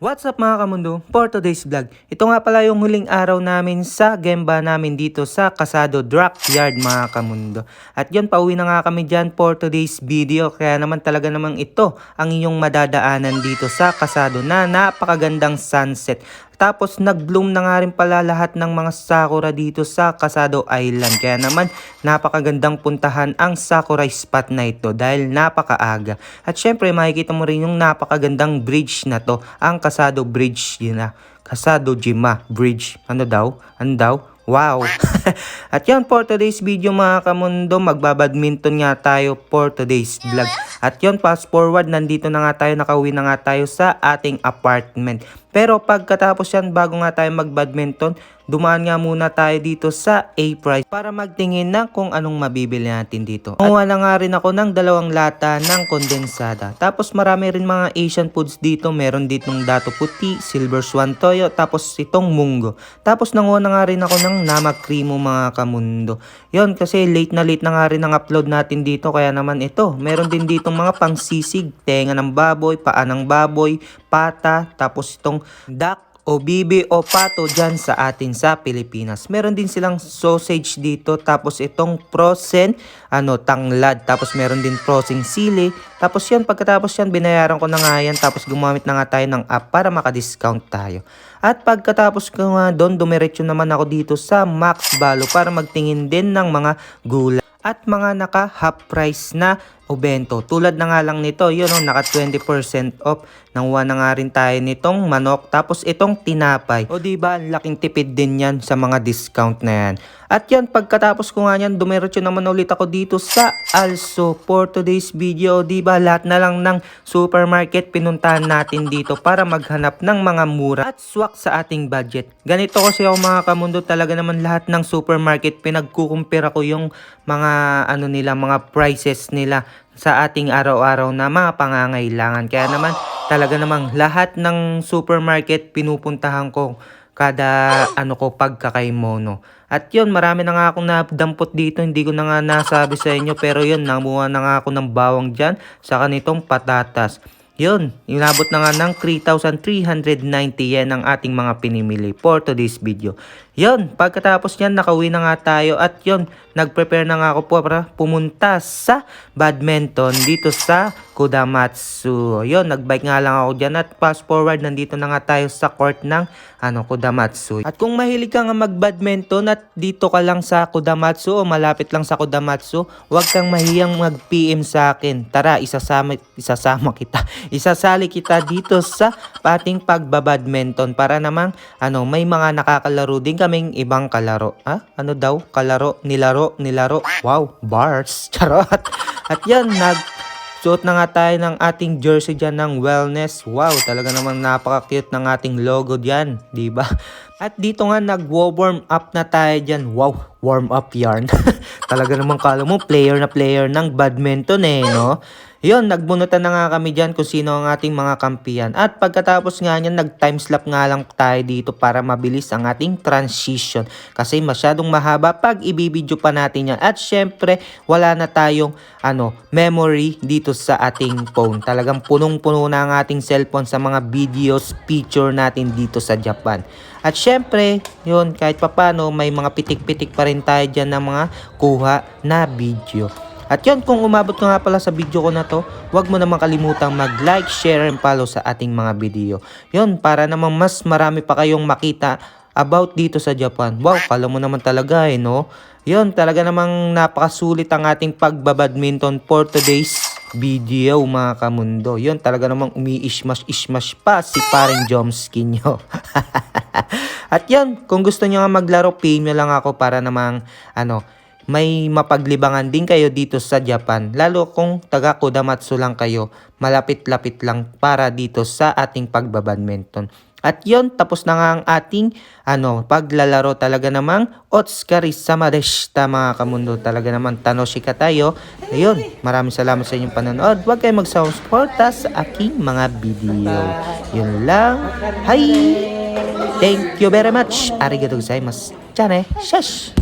What's up mga kamundo? For today's vlog, ito nga pala yung huling araw namin sa gemba namin dito sa Casado Dockyard mga kamundo. At yun, pauwi na nga kami dyan for today's video. Kaya naman talaga namang ito ang inyong madadaanan dito sa Casado na napakagandang sunset. Tapos nag-bloom na nga rin pala lahat ng mga sakura dito sa Casado Island. Kaya naman napakagandang puntahan ang sakura spot na ito dahil napakaaga. At syempre makikita mo rin yung napakagandang bridge na to, ang Casado Bridge yun na. Casado-jima Bridge. Ano daw? Ano daw? Wow! At yan for today's video mga kamundo, magbabadminton nga tayo for today's vlog. At yun, fast forward, nandito na nga tayo, nakauwi na nga tayo sa ating apartment. Pero pagkatapos yan, bago nga tayo magbadminton, dumaan nga muna tayo dito sa A-Price para magtingin na kung anong mabibili natin dito. Kumuha na nga rin ako ng 2 lata ng kondensada. Tapos marami rin mga Asian foods dito. Meron ditong dato puti, silver swan toyo, tapos itong munggo. Tapos nanguha na nga rin ako ng namakrimo mga kamundo. Yon, kasi late na nga rin ang upload natin dito. Kaya naman ito, meron din ditong mga pangsisig, tenga ng baboy, paa ng baboy, pata, tapos itong duck o bibi o pato dyan sa atin sa Pilipinas. Meron din silang sausage dito, tapos itong frozen tanglad, tapos meron din frozen sili. Tapos yan, pagkatapos yan, binayaran ko na nga yan, tapos gumamit na nga tayo ng app para maka-discount tayo. At pagkatapos ko nga doon, dumiretso naman ako dito sa Max Balo para magtingin din ng mga gulay at mga naka half price na obento. Tulad na nga lang nito, yun o, naka 20% off. Nanguha na nga rin tayo nitong manok, tapos itong tinapay. O diba, laking tipid din yan sa mga discount na yan. At yan, pagkatapos ko nga yan, dumiretso naman ulit ako dito sa Also for today's video. Diba, lahat na lang ng supermarket pinuntahan natin dito para maghanap ng mga mura at swak sa ating budget. Ganito kasi ako mga kamundo, talaga naman lahat ng supermarket pinagkukumpira ko yung mga mga prices nila sa ating araw-araw na mga pangangailangan. Kaya naman talaga namang lahat ng supermarket pinupuntahan ko kada pagkakaimono. At yun, marami na nga akong nadampot dito, hindi ko na nga nasabi sa inyo, pero yun, namuha na nga ako ng bawang dyan sa kanitong patatas. Yun, inabot na nga ng 3,390 yen ang ating mga pinimili for today's video. Yun, pagkatapos yan, nakauwi na nga tayo at yun, nag-prepare na nga ako po para pumunta sa badminton dito sa Kodamatsu. Yun, nag-bike nga lang ako dyan at fast forward, nandito na nga tayo sa court ng Kodamatsu. At kung mahilig ka nga mag-badminton at dito ka lang sa Kodamatsu o malapit lang sa Kodamatsu, huwag kang mahiyang mag-PM sa akin. Tara, isasali kita dito sa ating pagbabadminton para namang may mga nakakalaro din kaming ibang kalaro. Ano daw? Kalaro, nilaro. Wow, bars. Charot. At yan, suot na nga tayo ng ating jersey dyan ng wellness. Wow, talaga namang napaka-cute ng ating logo dyan, diba? At dito nga nag-warm up na tayo dyan. Wow, warm up yarn. Talaga namang kala mo player ng badminton no? Yun, nagbunutan na nga kami dyan kung sino ang ating mga kampiyan. At pagkatapos nga nyan, nag-timeslap nga lang tayo dito para mabilis ang ating transition. Kasi masyadong mahaba pag ibibidyo pa natin yan. At syempre, wala na tayong memory dito sa ating phone. Talagang punong-puno na ang ating cellphone sa mga videos, picture natin dito sa Japan. At syempre, yun, kahit papano, may mga pitik-pitik pa rin tayo dyan ng mga kuha na video. At yun, kung umabot ka nga pala sa video ko na to, huwag mo naman kalimutang mag-like, share, and follow sa ating mga video. Yun, para naman mas marami pa kayong makita about dito sa Japan. Wow, kala mo naman talaga no? Yun, talaga namang napakasulit ang ating pagbabadminton for today's video mga kamundo. Yun, talaga namang umi-ishmash pa si paring Jomski nyo. At yun, kung gusto nyo nga maglaro, PM nyo lang ako para namang may mapaglibangan din kayo dito sa Japan. Lalo kung taga Kodamatsu lang kayo, malapit-lapit lang para dito sa ating pagbabadminton. At yon, tapos na nga ang ating paglalaro. Talaga namang otsukaresama deshita mga kamundo. Talaga namang tanoshika tayo. Ayun, maraming salamat sa inyong panonood. Huwag kayong mag-suporta sa aking mga video. Yun lang. Hi! Thank you very much. Arigatou gozaimasu. Diyan shush!